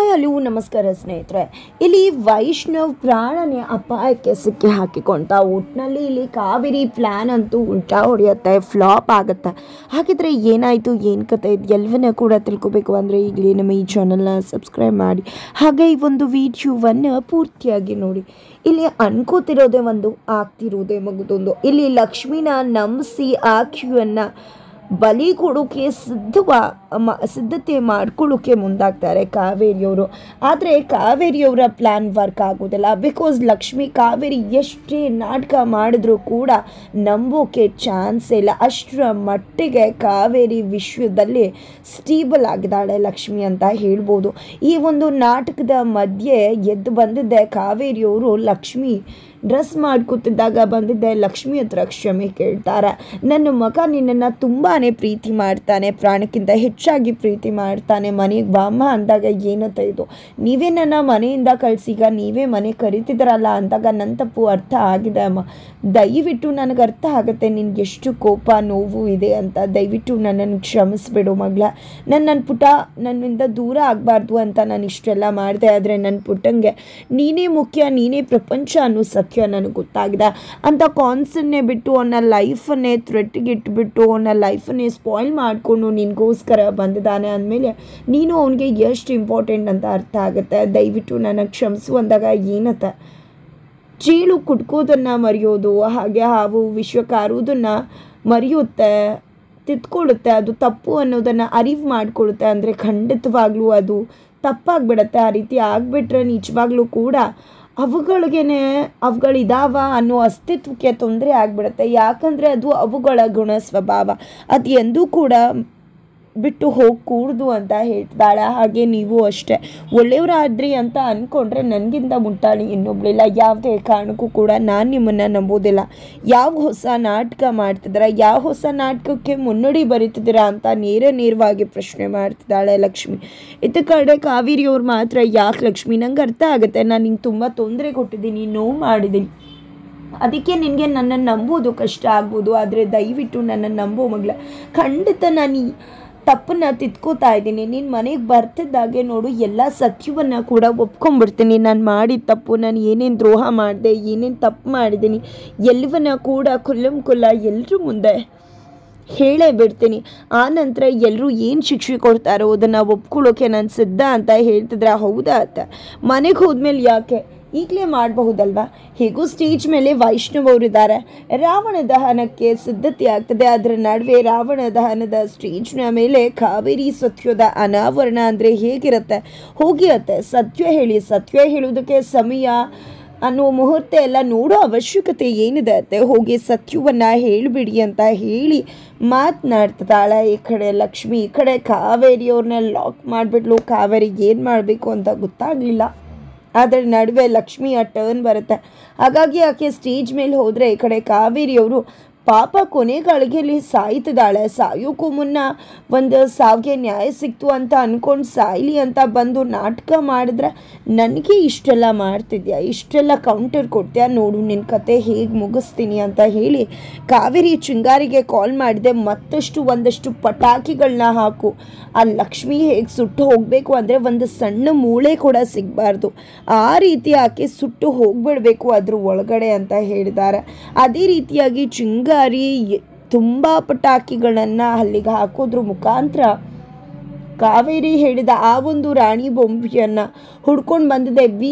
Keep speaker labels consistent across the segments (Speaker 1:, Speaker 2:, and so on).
Speaker 1: Hello ನಮಸ್ಕಾರ ಸ್ನೇಹಿತರೆ. ಇಲ್ಲಿ ವೈಷ್ಣವ್ ಪ್ರಾಣನೇ ಅಪಾಯಕ್ಕೆ ಸಿಕ್ಕಿ ಹಾಕಿಕೊಂತ ಒಟ್ಟಿನಲ್ಲಿ ಇಲ್ಲಿ ಕಾವೇರಿ ಪ್ಲ್ಯಾನ್ ಅಂತೂ ಉಲ್ಟಾ ಹೊಡೆಯುತ್ತೆ, ಫ್ಲಾಪ್ ಆಗುತ್ತೆ. ಹಾಗಿದ್ರೆ ಏನಾಯಿತು, ಏನು ಕತೆ, ಇದು ಎಲ್ಲವನ್ನ ಕೂಡ ತಿಳ್ಕೊಬೇಕು ಅಂದರೆ ಈಗಲೇ ನಮ್ಮ ಈ ಚಾನಲ್ನ ಸಬ್ಸ್ಕ್ರೈಬ್ ಮಾಡಿ, ಹಾಗೆ ಈ ಒಂದು ವಿಡಿಯೋವನ್ನು ಪೂರ್ತಿಯಾಗಿ ನೋಡಿ. ಇಲ್ಲಿ ಅನ್ಕೋತಿರೋದೇ ಒಂದು, ಆಗ್ತಿರೋದೇ ಮಗುದೊಂದು. ಇಲ್ಲಿ ಲಕ್ಷ್ಮಿನ ನಂಬಿಸಿ ಆಕೆಯನ್ನು ಬಲಿ ಕೊಡೋಕ್ಕೆ ಸಿದ್ಧತೆ ಮಾಡ್ಕೊಳ್ಳೋಕ್ಕೆ ಮುಂದಾಗ್ತಾರೆ ಕಾವೇರಿಯವರು. ಆದರೆ ಕಾವೇರಿಯವರ ಪ್ಲ್ಯಾನ್ ವರ್ಕ್ ಆಗೋದಿಲ್ಲ. ಬಿಕಾಸ್ ಲಕ್ಷ್ಮಿ ಕಾವೇರಿ ಎಷ್ಟೇ ನಾಟಕ ಮಾಡಿದ್ರೂ ಕೂಡ ನಂಬೋಕೆ ಚಾನ್ಸ್ ಇಲ್ಲ. ಅಷ್ಟರ ಮಟ್ಟಿಗೆ ಕಾವೇರಿ ವಿಶ್ವದಲ್ಲಿ ಸ್ಟೇಬಲ್ ಆಗಿದ್ದಾಳೆ ಲಕ್ಷ್ಮಿ ಅಂತ ಹೇಳ್ಬೋದು. ಈ ಒಂದು ನಾಟಕದ ಮಧ್ಯೆ ಎದ್ದು ಬಂದಿದ್ದೆ ಕಾವೇರಿಯವರು ಲಕ್ಷ್ಮಿ ಡ್ರೆಸ್ ಮಾಡ್ಕೊತಿದ್ದಾಗ ಬಂದಿದ್ದೆ ಲಕ್ಷ್ಮಿ ಹತ್ರ ಕ್ಷಮೆ ಕೇಳ್ತಾರೆ. ನನ್ನ ಮಗ ನಿನ್ನನ್ನು ತುಂಬಾ ಪ್ರೀತಿ ಮಾಡ್ತಾನೆ, ಪ್ರಾಣಕ್ಕಿಂತ ಹೆಚ್ಚಾಗಿ ಪ್ರೀತಿ ಮಾಡ್ತಾನೆ, ಮನೆಗೆ ಬಾಮ್ಮ ಅಂದಾಗ ಏನತ್ತ ಇದು, ನೀವೇ ನನ್ನ ಮನೆಯಿಂದ ಕಳಿಸೀಗ ನೀವೇ ಮನೆ ಕರಿತಿದ್ರಲ್ಲ ಅಂದಾಗ ನನ್ನ ತಪ್ಪು ಅರ್ಥ ಆಗಿದೆ ಅಮ್ಮ, ದಯವಿಟ್ಟು ನನಗೆ ಅರ್ಥ ಆಗುತ್ತೆ ನಿನ್ಗೆ ಎಷ್ಟು ಕೋಪ ನೋವು ಇದೆ ಅಂತ, ದಯವಿಟ್ಟು ನನ್ನನ್ನು ಕ್ಷಮಿಸ್ಬಿಡು ಮಗಳ, ನನ್ನ ಪುಟ ನನ್ನಿಂದ ದೂರ ಆಗಬಾರ್ದು ಅಂತ ನಾನು ಇಷ್ಟೆಲ್ಲ ಮಾಡಿದೆ. ಆದರೆ ನನ್ನ ಪುಟ್ಟಂಗೆ ನೀನೇ ಮುಖ್ಯ, ನೀನೇ ಪ್ರಪಂಚ ಅನ್ನೋ ಸತ್ಯ ನನಗೆ ಗೊತ್ತಾಗಿದೆ ಅಂತ ಕಾನ್ಸನ್ನೇ ಬಿಟ್ಟು ಅವನ ಲೈಫನ್ನೇ ಥ್ರೆಟ್ಗೆ ಇಟ್ಬಿಟ್ಟು ಅವನ ಲೈಫನ್ನೇ ಸ್ಪಾಯ್ಲ್ ಮಾಡಿಕೊಂಡು ನಿನಗೋಸ್ಕರ ಬಂದಿದ್ದಾನೆ ಅಂದಮೇಲೆ ನೀನು ಅವನಿಗೆ ಎಷ್ಟು ಇಂಪಾರ್ಟೆಂಟ್ ಅಂತ ಅರ್ಥ ಆಗುತ್ತೆ. ದಯವಿಟ್ಟು ನನಗೆ ಕ್ಷಮಿಸು ಅಂದಾಗ ಏನತ್ತ, ಚೇಳು ಕುಟ್ಕೋದನ್ನು ಮರೆಯೋದು, ಹಾಗೆ ಹಾವು ವಿಶ್ವ ಕಾರೋದನ್ನು ಮರೆಯುತ್ತೆ, ತಿದ್ಕೊಳ್ಳುತ್ತೆ, ಅದು ತಪ್ಪು ಅನ್ನೋದನ್ನು ಅರಿವು ಮಾಡಿಕೊಳ್ಳುತ್ತೆ. ಅಂದರೆ ಖಂಡಿತವಾಗ್ಲೂ ಅದು ತಪ್ಪಾಗ್ಬಿಡತ್ತೆ. ಆ ರೀತಿ ಆಗಿಬಿಟ್ರೆ ನಿಜವಾಗ್ಲೂ ಕೂಡ ಅವುಗಳಿದಾವ ಅನ್ನೋ ಅಸ್ತಿತ್ವಕ್ಕೆ ತೊಂದರೆ ಆಗಿಬಿಡುತ್ತೆ. ಯಾಕಂದರೆ ಅದು ಅವುಗಳ ಗುಣ ಸ್ವಭಾವ, ಅದು ಎಂದೂ ಕೂಡ ಬಿಟ್ಟು ಹೋಗಕೂಡ್ದು ಅಂತ ಹೇಳ್ತಾಳೆ. ಹಾಗೆ ನೀವು ಅಷ್ಟೇ ಒಳ್ಳೆಯವರಾದ್ರಿ ಅಂತ ಅಂದ್ಕೊಂಡ್ರೆ ನನಗಿಂತ ಮುಟ್ಟಾಳಿ ಇನ್ನೊಬ್ಳಿಲ್ಲ. ಯಾವುದೇ ಕಾರಣಕ್ಕೂ ಕೂಡ ನಾನು ನಿಮ್ಮನ್ನು ನಂಬೋದಿಲ್ಲ. ಯಾವ ಹೊಸ ನಾಟಕ ಮಾಡ್ತಿದ್ದೀರಾ, ಯಾವ ಹೊಸ ನಾಟಕಕ್ಕೆ ಮುನ್ನುಡಿ ಬರೀತಿದ್ದೀರಾ ಅಂತ ನೇರವಾಗಿ ಪ್ರಶ್ನೆ ಮಾಡ್ತಿದ್ದಾಳೆ ಲಕ್ಷ್ಮಿ. ಇತ್ತ ಕಡೆ ಕಾವೇರಿಯವ್ರು ಮಾತ್ರ ಯಾಕೆ ಲಕ್ಷ್ಮಿ, ನಂಗೆ ಅರ್ಥ ಆಗುತ್ತೆ, ನಾನು ನಿಂಗೆ ತುಂಬ ತೊಂದರೆ ಕೊಟ್ಟಿದ್ದೀನಿ, ನೋವು ಮಾಡಿದ್ದೀನಿ, ಅದಕ್ಕೆ ನಿನಗೆ ನನ್ನನ್ನು ನಂಬೋದು ಕಷ್ಟ ಆಗ್ಬೋದು, ಆದರೆ ದಯವಿಟ್ಟು ನನ್ನನ್ನು ನಂಬೋ ಮಗಳ, ಖಂಡಿತ ನಾನು ತಪ್ಪನ್ನ ತಿದ್ಕೋತಾ ಇದ್ದೀನಿ. ನೀನು ಮನೆಗೆ ಬರ್ತಿದ್ದಾಗೆ ನೋಡು ಎಲ್ಲ ಸತ್ಯವನ್ನು ಕೂಡ ಒಪ್ಕೊಂಡ್ಬಿಡ್ತೀನಿ. ನಾನು ಮಾಡಿದ ತಪ್ಪು, ನಾನು ಏನೇನು ದ್ರೋಹ ಮಾಡಿದೆ, ಏನೇನು ತಪ್ಪು ಮಾಡಿದ್ದೀನಿ ಎಲ್ಲವನ್ನ ಕೂಡ ಕುಲ್ಲ ಎಲ್ಲರೂ ಮುಂದೆ ಹೇಳೇ ಬಿಡ್ತೀನಿ. ಆ ನಂತರ ಎಲ್ಲರೂ ಏನು ಶಿಕ್ಷೆ ಕೊಡ್ತಾರೋ ಅದನ್ನು ಒಪ್ಕೊಳ್ಳೋಕೆ ನಾನು ಸಿದ್ಧ ಅಂತ ಹೇಳ್ತಿದ್ರೆ, ಹೌದಾ ಅತ್ತ, ಮನೆಗೆ ಹೋದ್ಮೇಲೆ ಯಾಕೆ ಈಗಲೇ ಮಾಡಬಹುದಲ್ವಾ? ಹೇಗೂ ಸ್ಟೇಜ್ ಮೇಲೆ ವೈಷ್ಣವ್ ಅವರಿದ್ದಾರೆ, ರಾವಣ ದಹನಕ್ಕೆ ಸಿದ್ಧತೆ ಆಗ್ತದೆ. ಅದರ ನಡುವೆ ರಾವಣ ದಹನದ ಸ್ಟೇಜ್ನ ಮೇಲೆ ಕಾವೇರಿ ಸತ್ಯದ ಅನಾವರಣ ಅಂದರೆ ಹೇಗಿರುತ್ತೆ, ಹೋಗಿರುತ್ತೆ. ಸತ್ಯ ಹೇಳೋದಕ್ಕೆ ಸಮಯ ಅನ್ನೋ ಮುಹೂರ್ತ ಎಲ್ಲ ನೋಡೋ ಅವಶ್ಯಕತೆ ಏನಿದೆ ಅತ್ತೆ, ಹೋಗಿ ಸತ್ಯವನ್ನು ಹೇಳಿಬಿಡಿ ಅಂತ ಹೇಳಿ ಮಾತನಾಡ್ತಿದ್ದಾಳೆ. ಈ ಕಡೆ ಲಕ್ಷ್ಮಿ, ಈ ಕಡೆ ಕಾವೇರಿಯವ್ರನ್ನ ಲಾಕ್ ಮಾಡಿಬಿಟ್ಲು. ಕಾವೇರಿಗೆ ಏನು ಮಾಡಬೇಕು ಅಂತ ಗೊತ್ತಾಗಲಿಲ್ಲ. ಅದರ ನಡುವೆ ಲಕ್ಷ್ಮಿಯ ಟರ್ನ್ ಬರುತ್ತೆ. ಹಾಗಾಗಿ ಆಕೆ ಸ್ಟೇಜ್ ಮೇಲೆ ಹೋದರೆ ಈ ಕಡೆ ಕಾವೇರಿಯವರು ಪಾಪ ಕೊನೆ ಗಳಿಗೆಯಲ್ಲಿ ಸಾಯ್ತಿದ್ದಾಳೆ. ಸಾಯೋಕ್ಕೂ ಮುನ್ನ ಒಂದು ಸಾವಿಗೆ ನ್ಯಾಯ ಸಿಕ್ತು ಅಂತ ಅಂದ್ಕೊಂಡು ಸಾಯ್ಲಿ ಅಂತ ಬಂದು ನಾಟಕ ಮಾಡಿದ್ರೆ, ನನಗೆ ಇಷ್ಟೆಲ್ಲ ಮಾಡ್ತಿದ್ಯಾ, ಇಷ್ಟೆಲ್ಲ ಕೌಂಟರ್ ಕೊಡ್ತೀಯಾ, ನೋಡು ನಿನ್ನ ಕತೆ ಹೇಗೆ ಮುಗಿಸ್ತೀನಿ ಅಂತ ಹೇಳಿ ಕಾವೇರಿ ಚಿಂಗಾರಿಗೆ ಕಾಲ್ ಮಾಡಿದೆ. ಒಂದಷ್ಟು ಪಟಾಕಿಗಳನ್ನ ಹಾಕು, ಆ ಲಕ್ಷ್ಮಿ ಹೇಗೆ ಸುಟ್ಟು ಹೋಗಬೇಕು ಅಂದರೆ ಒಂದು ಸಣ್ಣ ಮೂಳೆ ಕೂಡ ಸಿಗಬಾರ್ದು, ಆ ರೀತಿ ಆಕೆ ಸುಟ್ಟು ಹೋಗ್ಬಿಡ್ಬೇಕು ಅದ್ರ ಒಳಗಡೆ ಅಂತ ಹೇಳಿದ್ದಾರೆ. ಅದೇ ರೀತಿಯಾಗಿ ಚಿಂಗಾರಿ ತುಂಬ ಪಟಾಕಿಗಳನ್ನು ಅಲ್ಲಿಗೆ ಹಾಕೋದ್ರ ಮುಖಾಂತರ ಕಾವೇರಿ ಹೇಳಿದ ಆ ಒಂದು ರಾಣಿ ಬೊಂಬೆಯನ್ನು ಹುಡ್ಕೊಂಡು ಬಂದಿದೆ.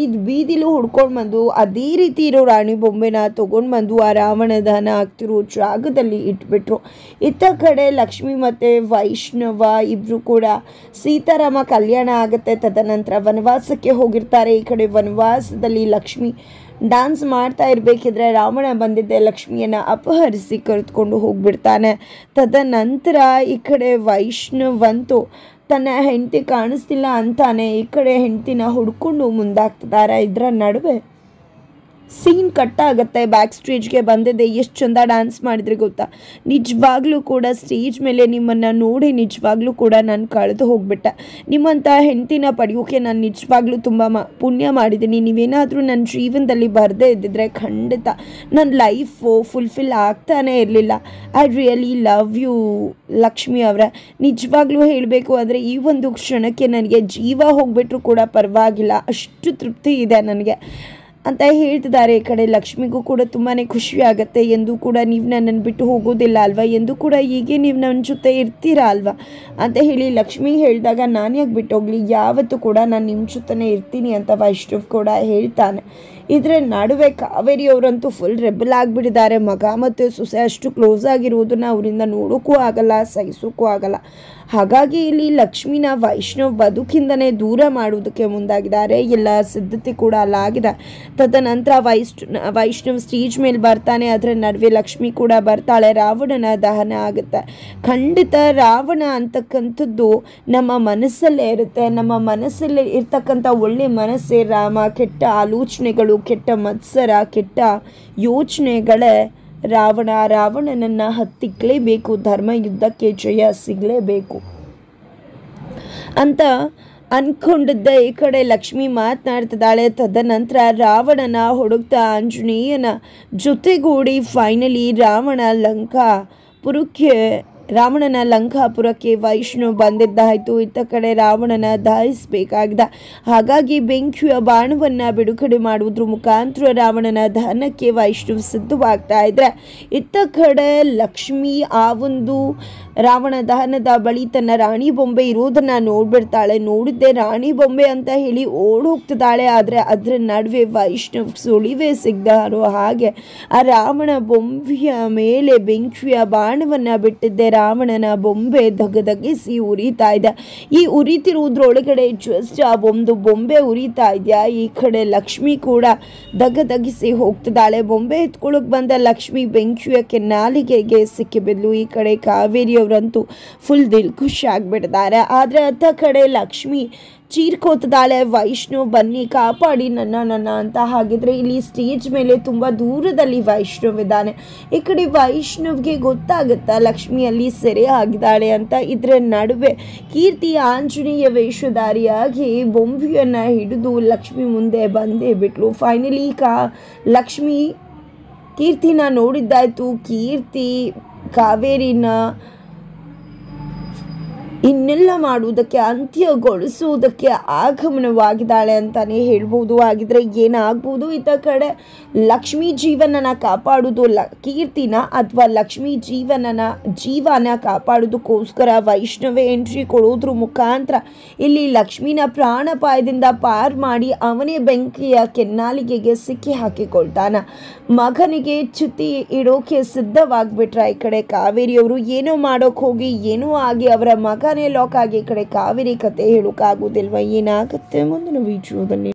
Speaker 1: ಬೀದಿಲೂ ಹುಡ್ಕೊಂಡು ಬಂದು ಅದೇ ರೀತಿ ಇರೋ ರಾಣಿ ಬೊಂಬೆನ ತೊಗೊಂಡು ಬಂದು ಆ ರಾವಣ ದಹನ ಆಗ್ತಿರೋ ಜಾಗದಲ್ಲಿ ಇಟ್ಬಿಟ್ರು. ಇತ್ತ ಕಡೆ ಲಕ್ಷ್ಮಿ ಮತ್ತು ವೈಷ್ಣವ ಇಬ್ಬರು ಕೂಡ ಸೀತಾರಾಮ ಕಲ್ಯಾಣ ಆಗುತ್ತೆ. ತದನಂತರ ವನವಾಸಕ್ಕೆ ಹೋಗಿರ್ತಾರೆ. ಈ ಕಡೆ ವನವಾಸದಲ್ಲಿ ಲಕ್ಷ್ಮಿ ಡ್ಯಾನ್ಸ್ ಮಾಡ್ತಾ ಇರಬೇಕಿದ್ರೆ ರಾವಣ ಬಂದಿದ್ದೆ ಲಕ್ಷ್ಮಿಯನ್ನು ಅಪಹರಿಸಿ ಕರೆದುಕೊಂಡು ಹೋಗ್ಬಿಡ್ತಾನೆ. ತದನಂತರ ಈ ಕಡೆ ವೈಷ್ಣವಂತೂ ತನ್ನ ಹೆಂಡತಿ ಕಾಣಿಸ್ತಿಲ್ಲ ಅಂತಾನೆ ಈ ಕಡೆ ಹೆಂಡತಿನ ಹುಡ್ಕೊಂಡು ಮುಂದಾಗ್ತಿದ್ದಾರೆ. ಇದರ ನಡುವೆ ಸೀನ್ ಕಟ್ ಆಗುತ್ತೆ. ಬ್ಯಾಕ್ ಸ್ಟೇಜ್ಗೆ ಬಂದಿದೆ, ಎಷ್ಟು ಚಂದ ಡ್ಯಾನ್ಸ್ ಮಾಡಿದ್ರಿ ಗೊತ್ತಾ. ನಿಜವಾಗ್ಲೂ ಕೂಡ ಸ್ಟೇಜ್ ಮೇಲೆ ನಿಮ್ಮನ್ನು ನೋಡಿ ನಿಜವಾಗ್ಲೂ ಕೂಡ ನಾನು ಕಳೆದು ಹೋಗ್ಬಿಟ್ಟೆ. ನಿಮ್ಮಂಥ ಹೆಂಡತಿನ ಪಡೆಯೋಕೆ ನಾನು ನಿಜವಾಗ್ಲೂ ತುಂಬ ಪುಣ್ಯ ಮಾಡಿದ್ದೀನಿ. ನೀವೇನಾದರೂ ನನ್ನ ಜೀವನದಲ್ಲಿ ಬರದೇ ಇದ್ದಿದ್ರೆ ಖಂಡಿತ ನನ್ನ ಲೈಫು ಫುಲ್ಫಿಲ್ ಆಗ್ತಾನೇ ಇರಲಿಲ್ಲ. I really love you Lakshmi ಅವರೇ. ನಿಜವಾಗ್ಲೂ ಹೇಳಬೇಕು ಅಂದರೆ ಈ ಒಂದು ಕ್ಷಣಕ್ಕೆ ನನಗೆ ಜೀವ ಹೋಗ್ಬಿಟ್ರೂ ಕೂಡ ಪರವಾಗಿಲ್ಲ, ಅಷ್ಟು ತೃಪ್ತಿ ಇದೆ ನನಗೆ ಅಂತ ಹೇಳ್ತಿದ್ದಾರೆ. ಈ ಕಡೆ ಲಕ್ಷ್ಮಿಗೂ ಕೂಡ ತುಂಬಾ ಖುಷಿ ಆಗುತ್ತೆ. ಎಂದು ಕೂಡ ನೀವು ನನ್ನನ್ನು ಬಿಟ್ಟು ಹೋಗೋದಿಲ್ಲ ಅಲ್ವಾ, ಎಂದು ಕೂಡ ಹೀಗೆ ನೀವು ನನ್ನ ಜೊತೆ ಇರ್ತೀರಾ ಅಲ್ವಾ ಅಂತ ಹೇಳಿ ಲಕ್ಷ್ಮಿ ಹೇಳಿದಾಗ, ನಾನು ಯಾಕೆ ಬಿಟ್ಟು ಹೋಗಲಿ, ಯಾವತ್ತೂ ಕೂಡ ನಾನು ನಿಮ್ಮ ಜೊತೆನೇ ಇರ್ತೀನಿ ಅಂತ ವೈಷ್ಣವ್ ಕೂಡ ಹೇಳ್ತಾನೆ. ಇದರ ನಡುವೆ ಕಾವೇರಿ ಅವರಂತೂ ಫುಲ್ ರೆಬಲ್ ಆಗಿಬಿಟ್ಟಿದ್ದಾರೆ. ಮಗ ಮತ್ತು ಸೊಸೆ ಅಷ್ಟು ಕ್ಲೋಸ್ ಆಗಿರುವುದನ್ನ ಅವರಿಂದ ನೋಡೋಕ್ಕೂ ಆಗಲ್ಲ, ಸಹಿಸೋಕ್ಕೂ ಆಗಲ್ಲ. ಹಾಗಾಗಿ ಇಲ್ಲಿ ಲಕ್ಷ್ಮಿನ ವೈಷ್ಣವ್ ಬದುಕಿಂದನೇ ದೂರ ಮಾಡುವುದಕ್ಕೆ ಮುಂದಾಗಿದ್ದಾರೆ. ಎಲ್ಲ ಸಿದ್ಧತೆ ಕೂಡ ಅಲ್ಲಾಗಿದೆ. ತದನಂತರ ವೈಷ್ಣವ್ ಸ್ಟೇಜ್ ಮೇಲೆ ಬರ್ತಾನೆ. ಅದರ ನಡುವೆ ಲಕ್ಷ್ಮಿ ಕೂಡ ಬರ್ತಾಳೆ. ರಾವಣನ ದಹನ ಆಗುತ್ತೆ. ಖಂಡಿತ ರಾವಣ ಅಂತಕ್ಕಂಥದ್ದು ನಮ್ಮ ಮನಸ್ಸಲ್ಲೇ ಇರುತ್ತೆ. ನಮ್ಮ ಮನಸ್ಸಲ್ಲಿ ಇರ್ತಕ್ಕಂಥ ಒಳ್ಳೆ ಮನಸ್ಸೇ ರಾಮ. ಕೆಟ್ಟ ಆಲೋಚನೆಗಳು, ಕೆಟ್ಟ ಮತ್ಸರ, ಕೆಟ್ಟ ಯೋಚನೆಗಳೇ ರಾವಣನನ್ನು ಹತ್ತಿಕ್ಕಲೇಬೇಕು. ಧರ್ಮ ಯುದ್ಧಕ್ಕೆ ಜಯ ಸಿಗಲೇಬೇಕು ಅಂತ ಅಂದ್ಕೊಂಡಿದ್ದ ಈ ಕಡೆ ಲಕ್ಷ್ಮಿ ಮಾತನಾಡ್ತಿದ್ದಾಳೆ. ತದನಂತರ ರಾವಣನ ಹುಡುಕ್ತಾ ಆಂಜನೇಯನ ಜೊತೆಗೂಡಿ ಫೈನಲಿ ರಾವಣನ ಲಂಕಾಪುರಕ್ಕೆ ವೈಷ್ಣವ್ ಬಂದಿದ್ದಾಯಿತು. ಇತ್ತ ಕಡೆ ರಾವಣನ ದಹಿಸಬೇಕಾಗಿದೆ. ಹಾಗಾಗಿ ಬೆಂಕಿಯ ಬಾಣವನ್ನು ಬಿಡುಗಡೆ ಮಾಡುವುದ್ರ ಮುಖಾಂತರ ರಾವಣನ ದಹನಕ್ಕೆ ವೈಷ್ಣವ್ ಸಿದ್ಧವಾಗ್ತಾ ಇದ್ರೆ, ಇತ್ತ ಕಡೆ ಲಕ್ಷ್ಮಿ ಆ ಒಂದು ರಾವಣ ದಹನದ ಬಳಿ ತನ್ನ ರಾಣಿ ಬೊಂಬೆ ಇರೋದನ್ನ ನೋಡ್ಬಿಡ್ತಾಳೆ. ನೋಡಿದ್ದೆ ರಾಣಿ ಬೊಂಬೆ ಅಂತ ಹೇಳಿ ಓಡ್ ಹೋಗ್ತಿದ್ದಾಳೆ. ಆದರೆ ಅದರ ನಡುವೆ ವೈಷ್ಣವ್ ಸುಳಿವೇ ಸಿಗ್ದಾರೋ ಹಾಗೆ ಆ ರಾವಣ ಬೊಂಬೆಯ ಮೇಲೆ ಬೆಂಕಿಯ ಬಾಣವನ್ನು ಬಿಟ್ಟಿದ್ದೆ. ರಾವಣನ ಬೊಂಬೆ ಧಗಧಗಿಸಿ ಉರಿತಾ ಇದೆ. ಈ ಉರಿತಿರುವುದ್ರೊಳಗಡೆ ಜಸ್ಟ್ ಆ ಒಂದು ಬೊಂಬೆ ಉರಿತಾ ಇದೆಯಾ, ಈ ಕಡೆ ಲಕ್ಷ್ಮಿ ಕೂಡ ಧಗಧಗಿಸಿ ಹೋಗ್ತಿದ್ದಾಳೆ. ಬೊಂಬೆ ಎತ್ಕೊಳ್ಳೋಕೆ ಬಂದ ಲಕ್ಷ್ಮಿ ಬೆಂಕಿಯ ಕೆನ್ನಾಲಿಗೆಗೆ ಸಿಕ್ಕಿಬಿದ್ಲು. ಈ ಕಡೆ ಕಾವೇರಿಯವರಂತೂ ಫುಲ್ ಖುಷಿ ಆಗಿಬಿಟ್ಟಿದ್ದಾರೆ. ಆದರೆ ಅತ್ತ ಕಡೆ ಲಕ್ಷ್ಮಿ ಚೀರ್ಕೋತಿದ್ದಾಳೆ, ವೈಷ್ಣವ್ ಬನ್ನಿ ಕಾಪಾಡಿ ನನ್ನ ಅಂತ. ಹಾಗಿದ್ರೆ ಇಲ್ಲಿ ಸ್ಟೇಜ್ ಮೇಲೆ ತುಂಬ ದೂರದಲ್ಲಿ ವೈಷ್ಣವ್ ಇದ್ದಾನೆ. ಈ ಕಡೆ ವೈಷ್ಣವ್ಗೆ ಗೊತ್ತಾಗುತ್ತಾ ಲಕ್ಷ್ಮಿಯಲ್ಲಿ ಸೆರೆ ಆಗಿದ್ದಾಳೆ ಅಂತ. ಇದರ ನಡುವೆ ಕೀರ್ತಿ ಆಂಜನೇಯ ವೇಷಧಾರಿಯಾಗಿ ಬೊಂಬೆಯನ್ನು ಹಿಡಿದು ಲಕ್ಷ್ಮಿ ಮುಂದೆ ಬಂದೇ ಬಿಟ್ಲು. ಫೈನಲಿ ಲಕ್ಷ್ಮಿ ಕೀರ್ತಿನ ನೋಡಿದ್ದಾಯ್ತು. ಕೀರ್ತಿ ಕಾವೇರಿನ ಇನ್ನೆಲ್ಲ ಮಾಡುವುದಕ್ಕೆ, ಅಂತ್ಯಗೊಳಿಸುವುದಕ್ಕೆ ಆಗಮನವಾಗಿದ್ದಾಳೆ ಅಂತಾನೆ ಹೇಳ್ಬೋದು. ಆಗಿದ್ರೆ ಏನಾಗ್ಬೋದು, ಇತ್ತ ಕಡೆ ಲಕ್ಷ್ಮಿ ಜೀವನನ ಕಾಪಾಡೋದು ಕೀರ್ತಿನ ಅಥವಾ ಲಕ್ಷ್ಮಿ ಜೀವನ ಕಾಪಾಡೋದಕ್ಕೋಸ್ಕರ ವೈಷ್ಣವೇ ಎಂಟ್ರಿ ಕೊಡೋದ್ರ ಮುಖಾಂತರ ಇಲ್ಲಿ ಲಕ್ಷ್ಮಿನ ಪ್ರಾಣಾಪಾಯದಿಂದ ಪಾರು ಮಾಡಿ ಅವನೇ ಬೆಂಕಿಯ ಕೆನ್ನಾಲಿಗೆಗೆ ಸಿಕ್ಕಿ ಹಾಕಿಕೊಳ್ತಾನ. ಮಗನಿಗೆ ಚ್ಯುತಿ ಇಡೋಕೆ ಸಿದ್ಧವಾಗಿಬಿಟ್ರ ಈ ಕಡೆ ಕಾವೇರಿಯವರು. ಏನೋ ಮಾಡೋಕೆ ಹೋಗಿ ಏನೋ ಆಗಿ ಅವರ ಮಗನೇ ಲಾಕ್ ಆಗಿ ಈ ಕಡೆ ಕಾವೇರಿ ಕತೆ ಹೇಳೋಕ್ಕಾಗೋದಿಲ್ವ, ಏನಾಗುತ್ತೆ ಮುಂದಿನ ವಿಡಿಯೋದಲ್ಲಿ.